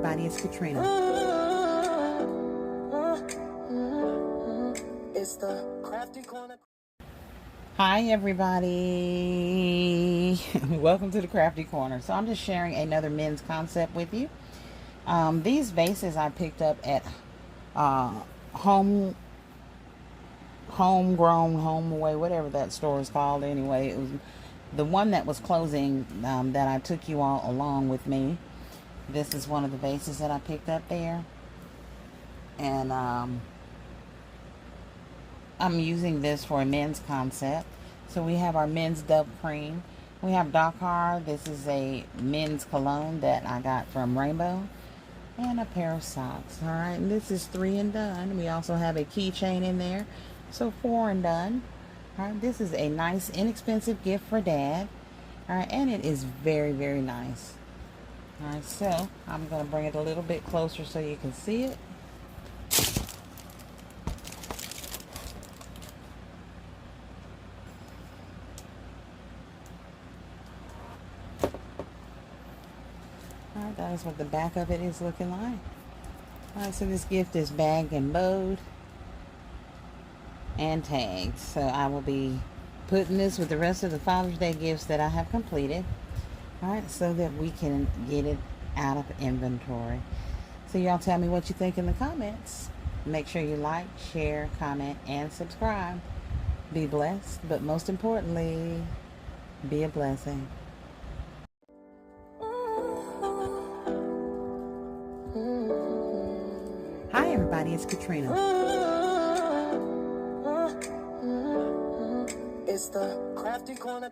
everybody, it's Katrina. It's the Crafty Corner. Hi everybody. Welcome to the Crafty Corner. So I'm just sharing another men's concept with you. These vases I picked up at homegrown, home away, whatever that store is called. Anyway, it was the one that was closing that I took you all along with me. This is one of the vases that I picked up there, and I'm using this for a men's concept. So we have our men's Dove Cream. We have Dakar. This is a men's cologne that I got from Rainbow. And a pair of socks. Alright, and this is 3 and done. We also have a keychain in there. So 4 and done. Alright, this is a nice, inexpensive gift for Dad. Alright, and it is very, very nice. Alright, so I'm going to bring it a little bit closer so you can see it. Alright, that is what the back of it is looking like. Alright, so this gift is bagged and bowed and tagged. So I will be putting this with the rest of the Father's Day gifts that I have completed. Alright, so that we can get it out of inventory. So y'all tell me what you think in the comments. Make sure you like, share, comment, and subscribe. Be blessed, but most importantly, be a blessing. Hi everybody, it's Katrina. It's the Crafty Corner.